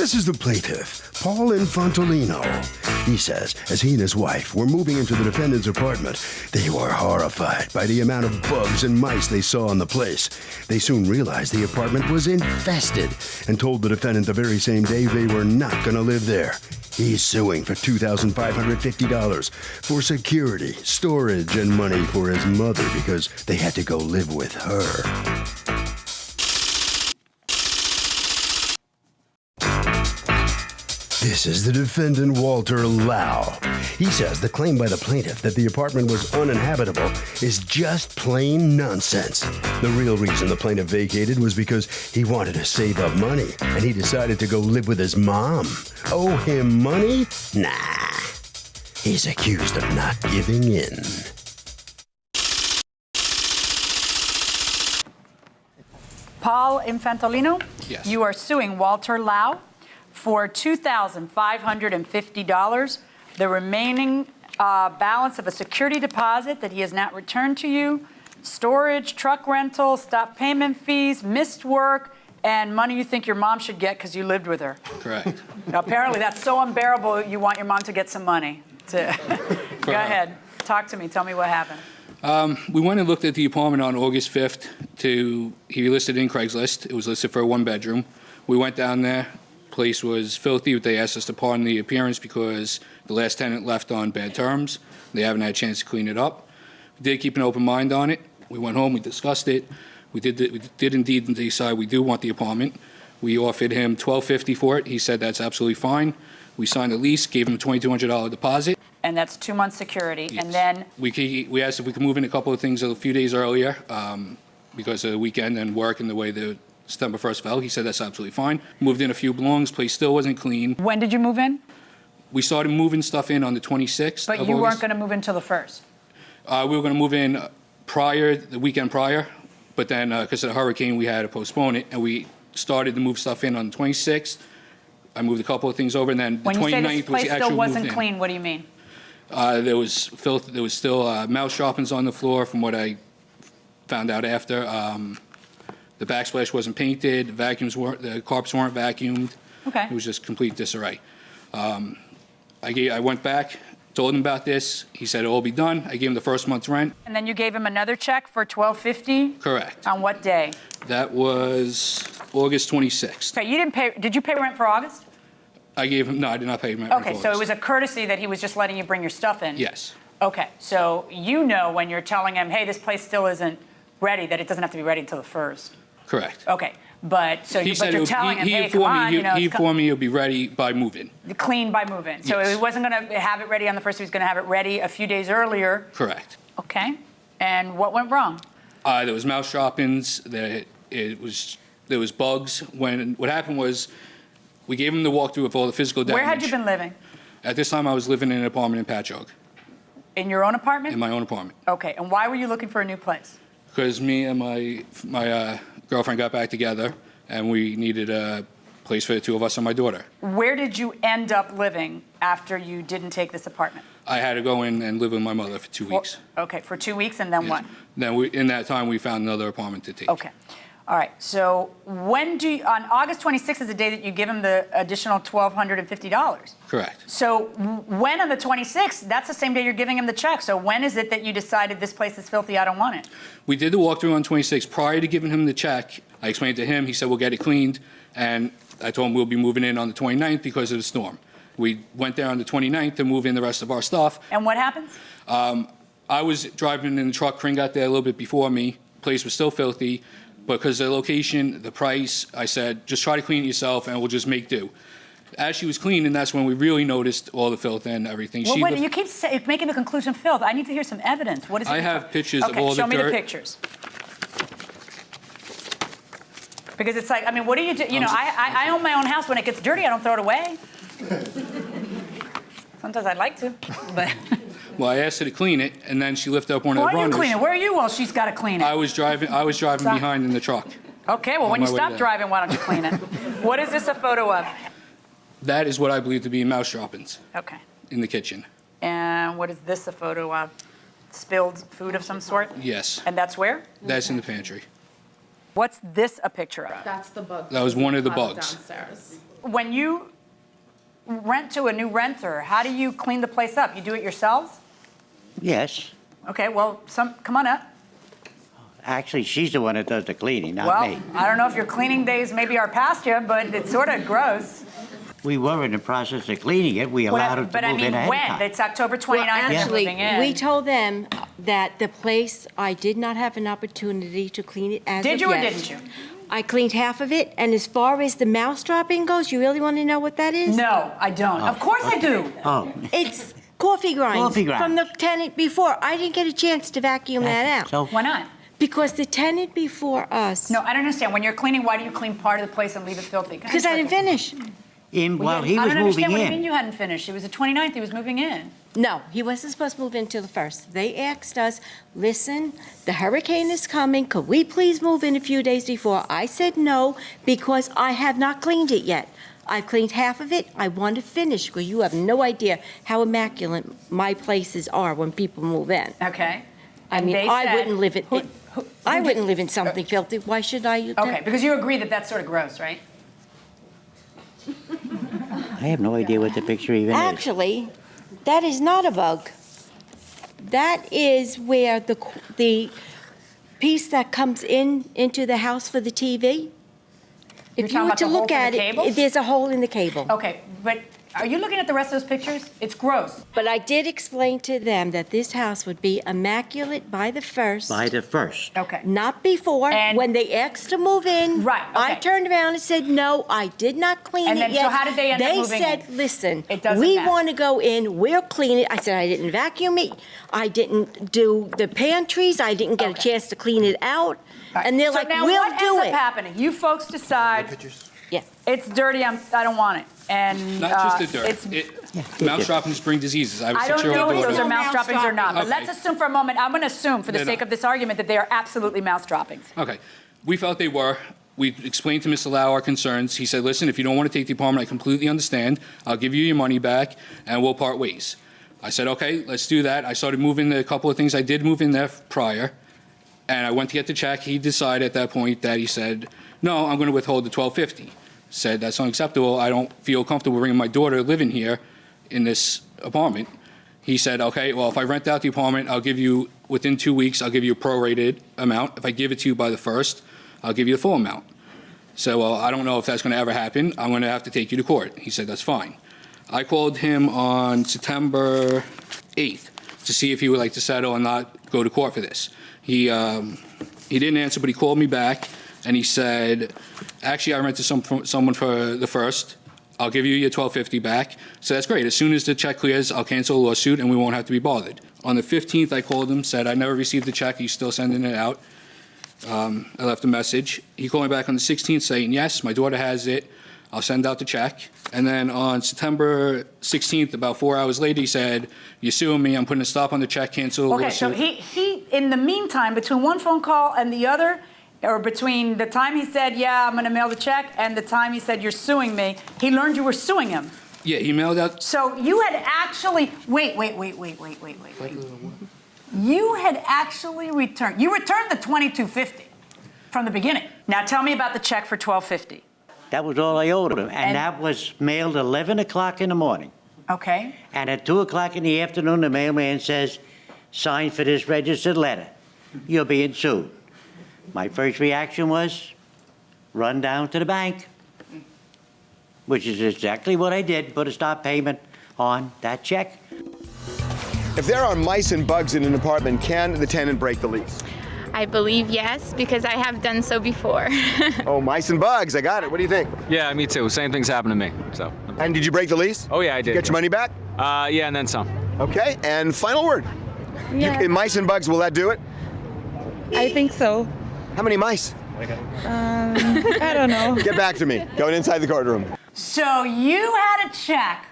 This is the plaintiff, Paul Infantolino. He says, as he and his wife were moving into the defendant's apartment, they were horrified by the amount of bugs and mice they saw in the place. They soon realized the apartment was infested and told the defendant the very same day they were not going to live there. He's suing for $2,550 for security, storage, and money for his mother because they had to go live with her. This is the defendant, Walter Lau. He says the claim by the plaintiff that the apartment was uninhabitable is just plain nonsense. The real reason the plaintiff vacated was because he wanted to save up money, and he decided to go live with his mom. Owe him money? Nah. He's accused of not giving in. Paul Infantolino? Yes. You are suing Walter Lau for $2,550, the remaining balance of a security deposit that he has not returned to you, storage, truck rental, stop payment fees, missed work, and money you think your mom should get because you lived with her. Correct. Apparently that's so unbearable you want your mom to get some money. Go ahead. Talk to me. Tell me what happened. We went and looked at the apartment on August 5th. He listed in Craigslist. It was listed for a one-bedroom. We went down there. Place was filthy. They asked us to pardon the appearance because the last tenant left on bad terms. They haven't had a chance to clean it up. We did keep an open mind on it. We went home. We discussed it. We did indeed decide we do want the apartment. We offered him $1,250 for it. He said that's absolutely fine. We signed a lease, gave him a $2,200 deposit. And that's 2 months security. Yes. And then we asked if we could move in a couple of things a few days earlier because of the weekend and work and the way the September 1st fell. He said that's absolutely fine. Moved in a few belongings. Place still wasn't clean. when did you move in? We started moving stuff in on the 26th. But you weren't going to move until the 1st. We were going to move in the weekend prior, but then because of the hurricane, we had to postpone it, and we started to move stuff in on the 26th. I moved a couple of things over, and then the When you say 29th this was place the actual still wasn't moved in. clean, what do you mean? There was filth. There was still mouse sharpens on the floor, from what I found out after. The backsplash wasn't painted. The carpets weren't vacuumed. Okay. It was just complete disarray. I went back, told him about this. He said it'll all be done. I gave him the first month's rent. And then you gave him another check for $1,250? Correct. On what day? That was August 26th. Okay, you didn't pay. Did you pay rent for August? I gave him, no, I did not pay him rent. Okay, so it was a courtesy that he was just letting you bring your stuff in? Yes. Okay, so you know when you're telling him, hey, this place still isn't ready, that it doesn't have to be ready until the 1st. Correct. Okay, but you're telling him, hey, come informed on, me, he informed me it'll be ready by move-in. clean by move-in. So Yes. he wasn't going to have it ready on the 1st, he was going to have it ready a few days earlier. Correct. Okay, and what went wrong? There was mouse sharpens. There was bugs. What happened was, we gave him the walkthrough of all the physical damage. Where had you been living? At this time, I was living in an apartment in Patchogue, In your own apartment? in my own apartment. Okay, and why were you looking for a new place? Because me and my girlfriend got back together, and we needed a place for the two of us and my daughter. Where did you end up living after you didn't take this apartment? I had to go in and live with my mother for 2 weeks. Okay, for 2 weeks, and then what? Then in that time, we found another apartment to take. Okay. All right, so on August 26th is the day that you give him the additional $1,250? Correct. So when on the 26th, that's the same day you're giving him the check. So when is it that you decided this place is filthy, I don't want it? We did the walkthrough on 26. Prior to giving him the check, I explained to him, he said, we'll get it cleaned. And I told him we'll be moving in on the 29th because of the storm. We went there on the 29th to move in the rest of our stuff. And what happens? I was driving in the truck. Corinne got there a little bit before me. The place was still filthy. Because of the location, the price, I said, just try to clean it yourself and we'll just make do. As she was cleaning, that's when we really noticed all the filth and everything. Well, wait, you keep making the conclusion filth. I need to hear some evidence. What is it? I have pictures of all the dirt. Okay, show me the pictures. Because it's like, I mean, what do you do? You know, I own my own house. When it gets dirty, I don't throw it away. Sometimes I'd like to, but... Well, I asked her to clean it, and then she lifted up one of the Why are you runners. cleaning? Where are you while she's got to clean it? I was driving behind in the truck. Okay, well, when you stop driving, why don't you clean it? What is this a photo of? That is what I believe to be mouse sharpens. Okay. In the kitchen. And what is this a photo of? Spilled food of some sort? Yes. And that's where? That's in the pantry. What's this a picture of? That's the bug. That was one of the bugs. Downstairs. When you rent to a new renter, how do you clean the place up? You do it yourselves? Yes. Okay, well, come on up. Actually, she's the one that does the cleaning, not Well, me. I don't know if your cleaning days maybe are past you, but it's sort of gross. We were in the process of cleaning it. We allowed her to But I move in mean, ahead of when? time. It's October 29th and they're Actually, moving in. we told them that the place, I did not have an opportunity to clean it as of yet. Did you or didn't you? I cleaned half of it, and as far as the mouse dropping goes, you really want to know what that is? No, I don't. Of course I do. Oh, It's coffee grinds. Coffee grinds. From the tenant before. I didn't get a chance to vacuum that out. So, Why not? Because the tenant before us. No, I don't understand. When you're cleaning, why do you clean part of the place and leave it filthy? Because I didn't finish. while he I was don't moving understand what you mean in, you hadn't finished. It was the 29th, he was moving in. No, he wasn't supposed to move in till the 1st. They asked us, listen, the hurricane is coming, could we please move in a few days before? I said no, because I have not cleaned it yet. I've cleaned half of it, I want to finish, because you have no idea how immaculate my places are when people move in. Okay. I And mean, they I said- wouldn't live in, I wouldn't live in something filthy, why should I? Okay, because you agree that that's sort of gross, right? I have no idea what the picture even is. Actually, that is not a bug. That is where the piece that comes into the house for the TV. You're If talking you were about to the hole look for the at cable? it, there's a hole in the cable. Okay, but are you looking at the rest of those pictures? It's gross. But I did explain to them that this house would be immaculate by the 1st. By the 1st. Okay. Not before. And- When they asked to move in. Right, I okay. turned around and said, no, I did not clean And it then, yet. so how did they end up moving They said, in? listen, It doesn't we matter. want to go in, we'll clean it. I said, I didn't vacuum it. I didn't do the pantries. I didn't get a Okay. chance to clean it out. All right. And they're So like, now we'll what do ends it. up happening? You folks decide Yeah. it's dirty. I don't want it. And Not just the dirt. It's, Mouse droppings bring diseases. I have a I don't know six-year-old if those daughter. are mouse droppings or not. But Okay. let's assume for a moment. I'm going to assume, for the They're sake not. of this argument, that they are absolutely mouse droppings. Okay. We felt they were. We explained to Mr. Lau our concerns. He said, listen, if you don't want to take the apartment, I completely understand. I'll give you your money back, and we'll part ways. I said, okay, let's do that. I started moving a couple of things. I did move in there prior, and I went to get the check. He decided at that point that he said, no, I'm going to withhold the $1,250. Said, that's unacceptable. I don't feel comfortable bringing my daughter living here in this apartment. He said, okay, well, if I rent out the apartment, I'll give you, within 2 weeks, I'll give you a prorated amount. If I give it to you by the 1st, I'll give you the full amount. So, well, I don't know if that's going to ever happen. I'm going to have to take you to court. He said, that's fine. I called him on September 8th to see if he would like to settle and not go to court for this. He didn't answer, but he called me back, and he said, actually, I rented someone for the 1st. I'll give you your $1,250 back. So that's great. As soon as the check clears, I'll cancel a lawsuit, and we won't have to be bothered. On the 15th, I called him, said I never received the check. He's still sending it out. I left a message. He called me back on the 16th saying, yes, my daughter has it. I'll send out the check. And then on September 16th, about 4 hours later, he said, you're suing me. I'm putting a stop on the check, cancel the Okay, lawsuit. so he, in the meantime, between one phone call and the other, or between the time he said, yeah, I'm going to mail the check, and the time he said, you're suing me, he learned you were suing him. Yeah, he mailed out. So you had actually, wait. You had actually returned, you returned the $2,250 from the beginning. Now tell me about the check for $1,250. That was all I owed him, and And- that was mailed 11 o'clock in the morning. Okay? And at 2 o'clock in the afternoon, the mailman says, sign for this registered letter. You're being sued. My first reaction was, run down to the bank, which is exactly what I did, put a stop payment on that check. If there are mice and bugs in an apartment, can the tenant break the lease? I believe yes, because I have done so before. Oh, mice and bugs, I got it. What do you think? Yeah, me too. Same thing's happened to me. So. And did you break the lease? Oh yeah, I did. Get your money back? Yeah, and then some. Okay, and final word. Yeah, Mice and bugs, will that do it? I think so. How many mice? I don't know. Get back to me. Going inside the courtroom. So you had a check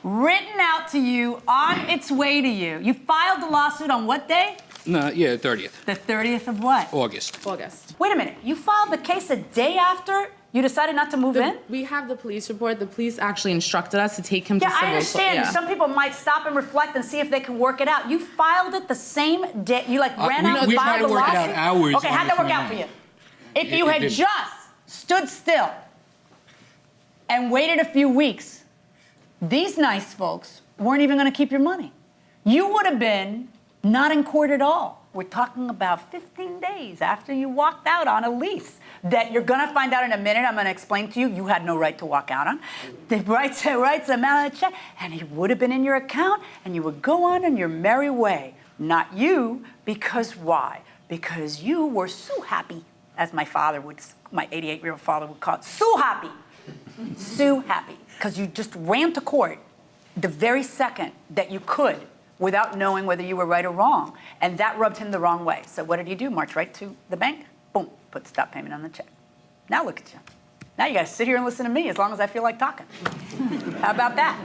written out to you on its way to you. You filed the lawsuit on what day? No, yeah, 30th, The 30th of what? August. August. Wait a minute. You filed the case a day after you decided not to move in? We have the police report. The police actually instructed us to take him to Yeah, civil. I understand. Yeah. Some people might stop and reflect and see if they can work it out. You filed it the same day. You ran out and we filed tried to the work it lawsuit? out hours Okay, on how'd the that work out for 29th. you? If you had just stood still and waited a few weeks, these nice folks weren't even going to keep your money. You would have been not in court at all. We're talking about 15 days after you walked out on a lease that you're going to find out in a minute. I'm going to explain to you, you had no right to walk out on. The writes the amount of the check, and it would have been in your account, and you would go on in your merry way. Not you, because why? Because you were so happy, as my 88-year-old father would call it, so happy. So happy, because you just ran to court the very second that you could without knowing whether you were right or wrong. And that rubbed him the wrong way. So what did he do? March right to the bank, boom, put stop payment on the check. Now look at you. Now you gotta sit here and listen to me as long as I feel like talking. How about that?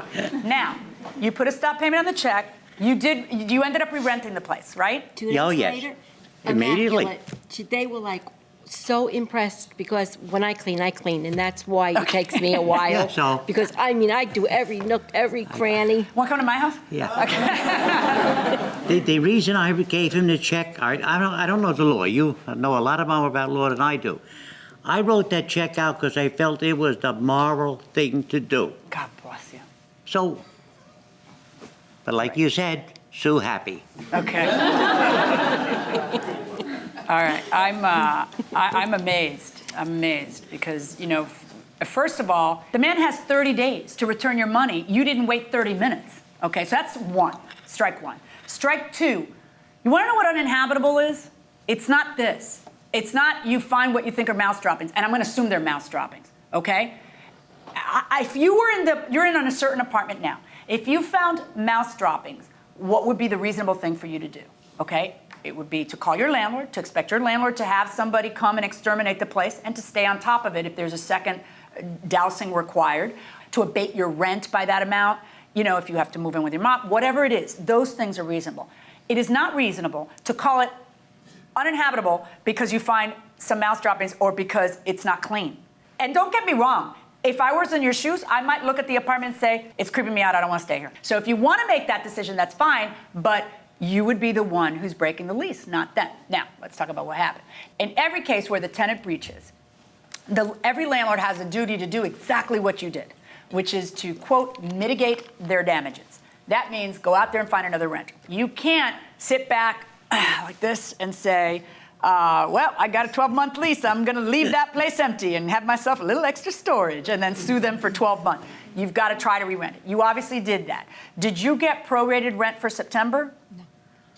Now, you put a stop payment on the check, you ended up re-renting the place, right? 2 days Oh, yes. later, Immediately. immaculate. They were like so impressed because when I clean, and that's why it takes me a while. Yeah, so- Because I do every nook, every cranny. Want to come to my house? Yeah. The reason I gave him the check, I don't know the law. You know a lot more about law than I do. I wrote that check out because I felt it was the moral thing to do. God bless you. So, but like you said, Sue happy. Okay. All right. I'm amazed. I'm amazed because, first of all, the man has 30 days to return your money. You didn't wait 30 minutes. Okay, so that's one. Strike one. Strike two. You want to know what uninhabitable is? It's not this. It's not you find what you think are mouse droppings, and I'm going to assume they're mouse droppings. Okay? If you were you're in a certain apartment now. If you found mouse droppings, what would be the reasonable thing for you to do? Okay? It would be to call your landlord, to expect your landlord to have somebody come and exterminate the place, and to stay on top of it if there's a second dousing required, to abate your rent by that amount, if you have to move in with your mom, whatever it is, those things are reasonable. It is not reasonable to call it uninhabitable because you find some mouse droppings or because it's not clean. And don't get me wrong. If I was in your shoes, I might look at the apartment and say, it's creeping me out, I don't want to stay here. So if you want to make that decision, that's fine, but you would be the one who's breaking the lease, not them. Now, let's talk about what happened. In every case where the tenant breaches, every landlord has a duty to do exactly what you did, which is to, quote, mitigate their damages. That means go out there and find another renter. You can't sit back like this and say, well, I got a 12-month lease. I'm going to leave that place empty and have myself a little extra storage and then sue them for 12 months. You've got to try to re-rent it. You obviously did that. Did you get prorated rent for September? No.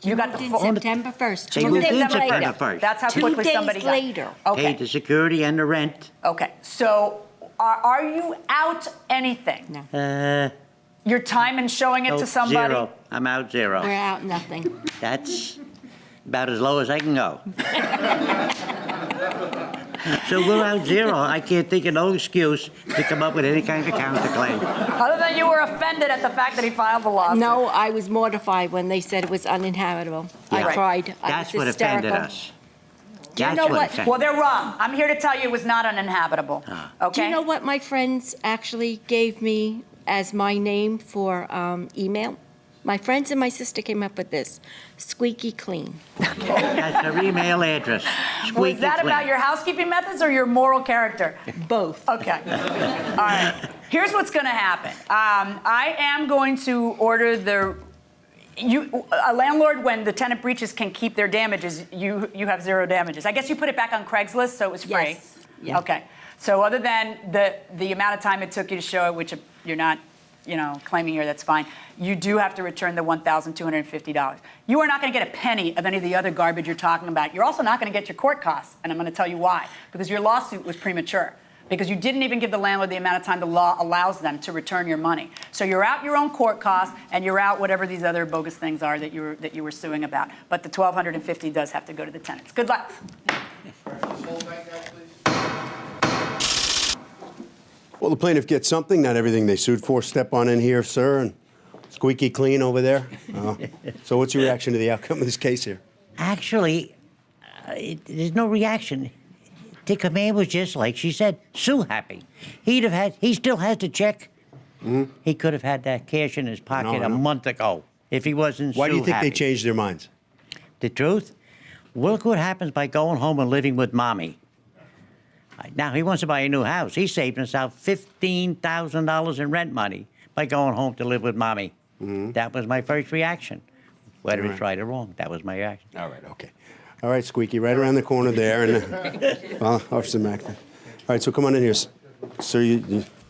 You got the full September 1st. They moved in September 1st. That's how quickly somebody got. 2 days later. Okay. Paid the security and the rent. Okay. So are you out anything? No. Your time in showing it to somebody? Zero. I'm out zero. We're out nothing. That's about as low as I can go. So we're out zero. I can't think of no excuse to come up with any kind of counterclaim. Other than you were offended at the fact that he filed the lawsuit. No, I was mortified when they said it was uninhabitable. Yeah. I Right. cried. That's I what was hysterical. offended us. Do you That's know what what? offended. Well, they're wrong. I'm here to tell you it was not uninhabitable. Okay? Do you know what my friends actually gave me as my name for email? My friends and my sister came up with this, Squeaky Clean. That's her email address. Squeaky Was that clean. about your housekeeping methods or your moral character? Both. Okay. All right. Here's what's going to happen. I am going to order a landlord, when the tenant breaches, can keep their damages. You have zero damages. I guess you put it back on Craigslist, so it was free. Yes. Yeah. Okay. So other than the amount of time it took you to show it, which you're not, claiming here, that's fine. You do have to return the $1,250. You are not going to get a penny of any of the other garbage you're talking about. You're also not going to get your court costs, and I'm going to tell you why. Because your lawsuit was premature. Because you didn't even give the landlord the amount of time the law allows them to return your money. So you're out your own court costs, and you're out whatever these other bogus things are that you were suing about. But the $1,250 does have to go to the tenants. Good luck. Well, the plaintiff gets something, not everything they sued for. Step on in here, sir, and squeaky clean over there. So what's your reaction to the outcome of this case here? Actually, there's no reaction. The command was just like she said, Sue happy. He still has the check. Mm-hmm. He could have had that cash in his pocket a month ago if he wasn't Why do you think happy. they changed their minds? The truth? Well, look what happens by going home and living with mommy. Now, he wants to buy a new house. He saved himself $15,000 in rent money by going home to live with mommy. That was my first reaction. Whether it's right or wrong, that was my reaction. All right, okay. All right, Squeaky, right around the corner there. And Officer Mack. All right, so come on in here. Sir,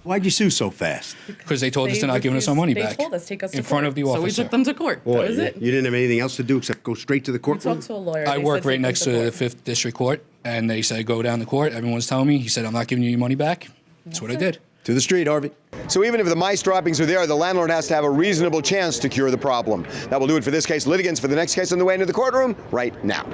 why'd you sue so fast? Because they told us they're not giving us our money back. They told us take us to in court. front of the So we officer. took them to court. That was it. You didn't have anything else to do except go straight to the We courtroom? talked to a lawyer. I They work said right take next them to the court. 5th District Court, and they said go down to court. Everyone's telling me. He said, I'm not giving you your money back. That's what I did. To the street, Harvey. So even if the mice droppings are there, the landlord has to have a reasonable chance to cure the problem. That will do it for this case. Litigants for the next case on the way into the courtroom right now.